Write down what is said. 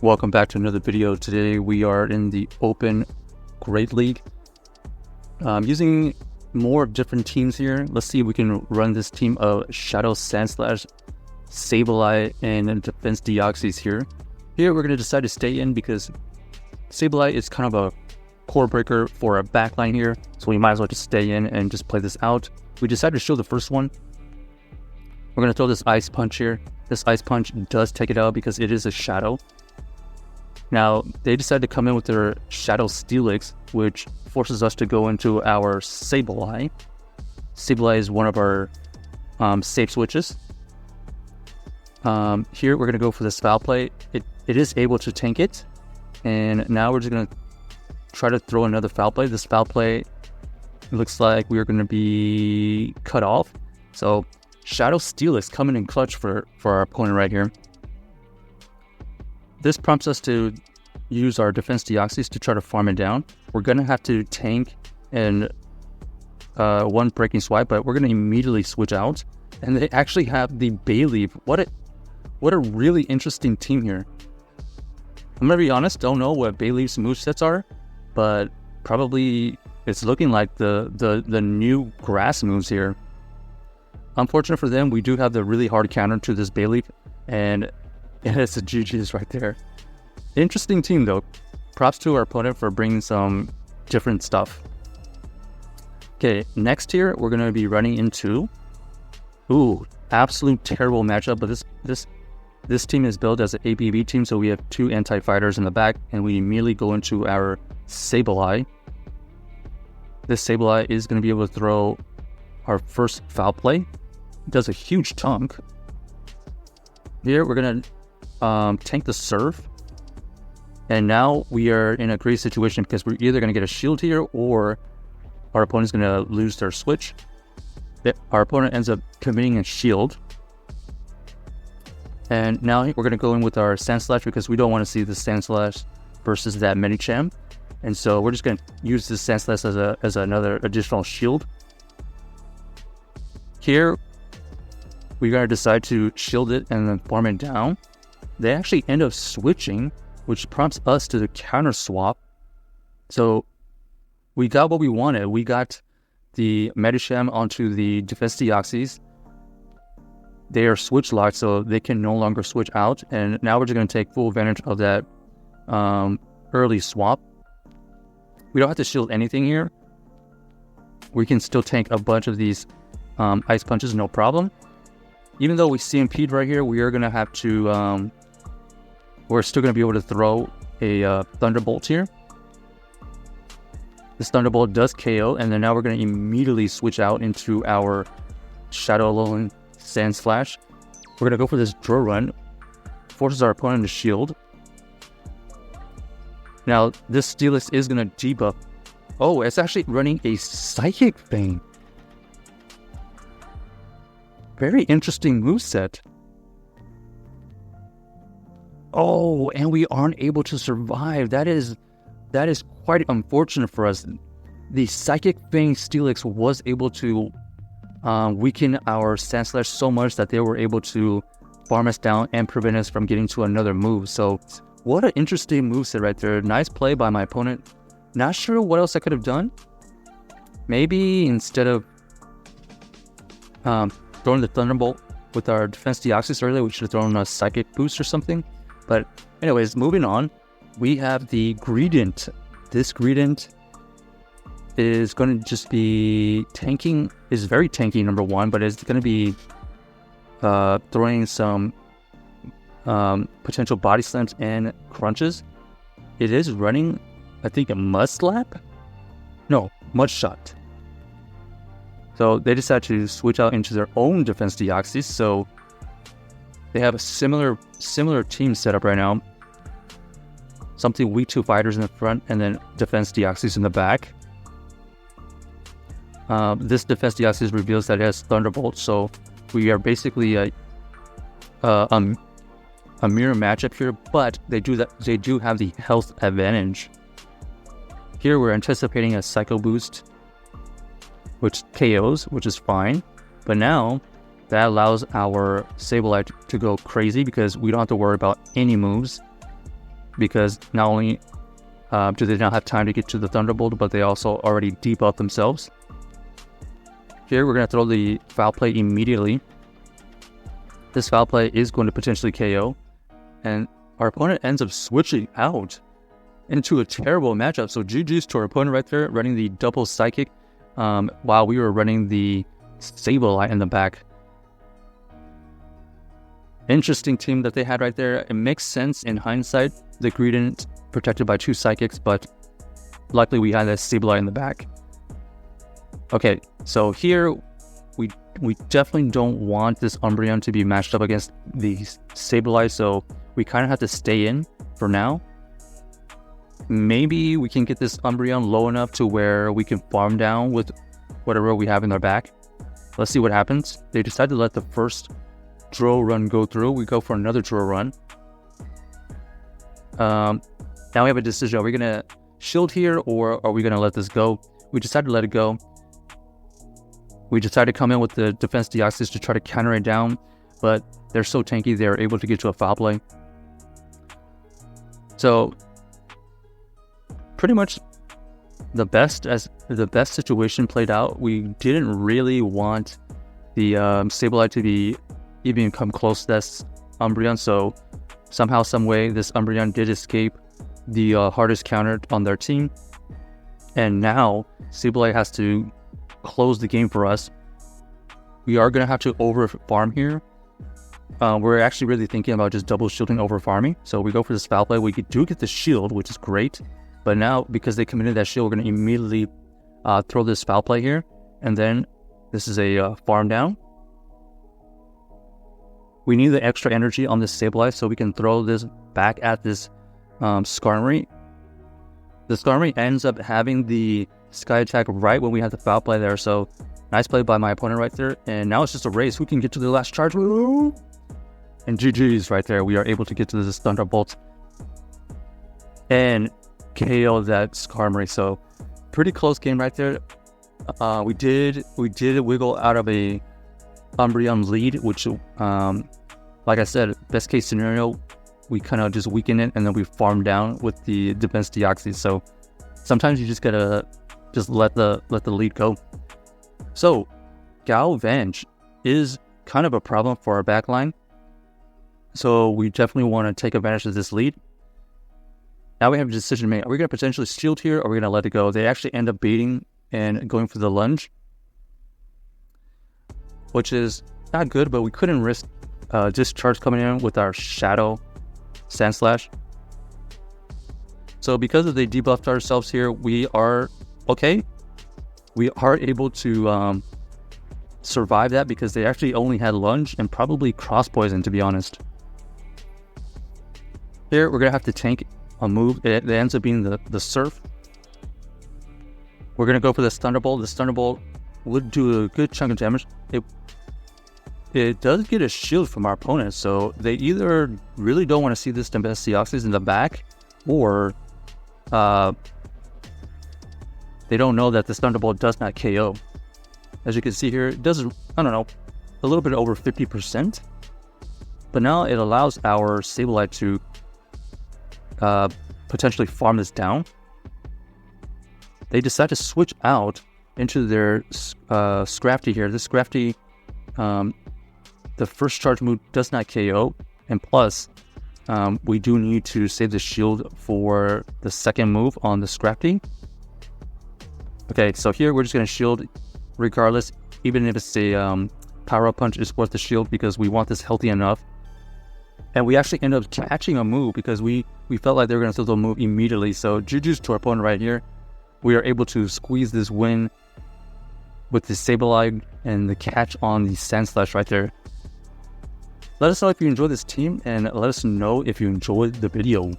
Welcome back to another video. Today we are in the Open Great League. Using more different teams here. Let's see if we can run this team of Shadow Sandslash, Sableye, and Defense Deoxys here. Here we're going to decide to stay in because Sableye is kind of a core breaker for a backline here. So we might as well just stay in and just play this out. We decided to show the first one. We're going to throw this Ice Punch here. This Ice Punch does take it out because it is a Shadow. Now, they decided to come in with their Shadow Steelix, which forces us to go into our Sableye. Sableye is one of our safe switches. Here, we're going to go for this Foul Play. It is able to tank it. And now we're just going to try to throw another Foul Play. This Foul Play looks like we're going to be cut off. So, Shadow Steelix coming in clutch for our opponent right here. This prompts us to use our Defense Deoxys to try to farm it down. We're going to have to tank and one Breaking Swipe, but we're going to immediately switch out. And they actually have the Bayleaf. What a really interesting team here. I'm going to be honest, don't know what Bayleaf's movesets are, but probably it's looking like the new grass moves here. Unfortunate for them, we do have the really hard counter to this Bayleaf, and it's a GG's right there. Interesting team though. Props to our opponent for bringing some different stuff. Okay, next here we're going to be running into... Ooh, absolute terrible matchup, but this team is built as an ABB team, so we have two anti-fighters in the back, and we immediately go into our Sableye. This Sableye is going to be able to throw our first Foul Play. It does a huge chunk. Here we're going to tank the Surf. And now we are in a great situation because we're either going to get a shield here or our opponent's going to lose their switch. Our opponent ends up committing a shield. And now we're going to go in with our Sandslash because we don't want to see the Sandslash versus that Medicham. And so we're just going to use this Sandslash as another additional shield. Here, we're going to decide to shield it and then farm it down. They actually end up switching, which prompts us to the counter swap. So we got what we wanted. We got the Medicham onto the Defense Deoxys. They are switch locked, so they can no longer switch out. And now we're just going to take full advantage of that early swap. We don't have to shield anything here. We can still tank a bunch of these Ice Punches, no problem. Even though we CMP'd right here, we are going to have to... we're still going to be able to throw a Thunderbolt here. This Thunderbolt does KO, and then now we're going to immediately switch out into our Shadow Alolan Sandslash. We're going to go for this Draw Run. Forces our opponent to shield. Now, this Steelix is going to debuff. Oh, it's actually running a Psychic Fang. Very interesting moveset. Oh, and we aren't able to survive. That is quite unfortunate for us. The Psychic Fang Steelix was able to weaken our Sandslash so much that they were able to farm us down and prevent us from getting to another move. So, what an interesting moveset right there. Nice play by my opponent. Not sure what else I could have done. Maybe instead of throwing the Thunderbolt with our Defense Deoxys earlier, we should have thrown a Psychic Boost or something. But anyways, moving on, we have the Greedent. This Greedent is going to just be tanking, is very tanky, number one, but it's going to be throwing some potential Body Slams and Crunches. It is running, I think, a Mud Slap? No, Mud Shot. So they decide to switch out into their own Defense Deoxys, so they have a similar team setup right now. Something weak to fighters in the front, and then Defense Deoxys in the back. This Defense Deoxys reveals that it has Thunderbolt, so we are basically a mirror matchup here. But they do have the health advantage. Here we're anticipating a Psycho Boost, which KOs, which is fine. But now that allows our Sableye to go crazy because we don't have to worry about any moves. because not only do they not have time to get to the Thunderbolt, but they also already debuffed themselves. Here, we're going to throw the Foul Play immediately. This Foul Play is going to potentially KO, and our opponent ends up switching out into a terrible matchup. So GG's to our opponent right there, running the double Psychic, while we were running the Sableye in the back. Interesting team that they had right there. It makes sense in hindsight. The Greedent protected by 2 Psychics, but luckily we had that Sableye in the back. Okay, so here we definitely don't want this Umbreon to be matched up against the Sableye, so we kind of have to stay in for now. Maybe we can get this Umbreon low enough to where we can farm down with whatever we have in our back. Let's see what happens. They decide to let the first draw run go through. We go for another draw run. Now we have a decision. Are we going to shield here, or are we going to let this go? We decided to let it go. We decided to come in with the defense Deoxys to try to counter it down, but they're so tanky they're able to get to a Foul Play. So pretty much the best situation played out. We didn't really want the Sableye to be even come close to this Umbreon, so somehow, some way, this Umbreon did escape the hardest counter on their team, and now Sableye has to close the game for us. We are going to have to over farm here. We're actually really thinking about just double shielding over farming, so we go for this Foul Play. We do get the shield, which is great, but now because they committed that shield, we're going to immediately throw this Foul Play here, and then this is a farm down. We need the extra energy on this Sableye so we can throw this back at this Skarmory. The Skarmory ends up having the Sky Attack right when we have the Foul Play there, so nice play by my opponent right there. And now it's just a race. Who can get to the last charge? Woo! And GG's right there. We are able to get to this Thunderbolt and KO that Skarmory. So pretty close game right there. We did wiggle out of a Umbreon lead, which like I said, best case scenario, we kind of just weaken it and then we farm down with the defense Deoxy. So sometimes you just gotta just let the lead go. So Galvenge is kind of a problem for our backline, so we definitely want to take advantage of this lead. Now we have a decision to make. Are we going to potentially shield here, or are we going to let it go? They actually end up baiting and going for the lunge, which is not good, but we couldn't risk discharge coming in with our Shadow Sandslash. So because of they debuffed ourselves here, we are okay. We are able to survive that because they actually only had lunge and probably cross poison, to be honest. Here we're gonna have to tank a move. It ends up being the Surf. We're gonna go for this Thunderbolt. This Thunderbolt would do a good chunk of damage. It does get a shield from our opponent, so they either really don't want to see this defense Deoxys in the back, or they don't know that this Thunderbolt does not KO. As you can see here, it does, I don't know, a little bit over 50%. But now it allows our Sableye to potentially farm this down. They decide to switch out into their Scrafty here. This Scrafty, the first charge move does not KO, and plus, we do need to save the shield for the second move on the Scrafty. Okay, so here we're just going to shield regardless, even if it's a power-up punch is worth the shield because we want this healthy enough. And we actually end up catching a move because we felt like they were going to throw the move immediately. So GG's to our opponent right here. We are able to squeeze this win with the Sableye and the catch on the Sandslash right there. Let us know if you enjoyed this team, and let us know if you enjoyed the video.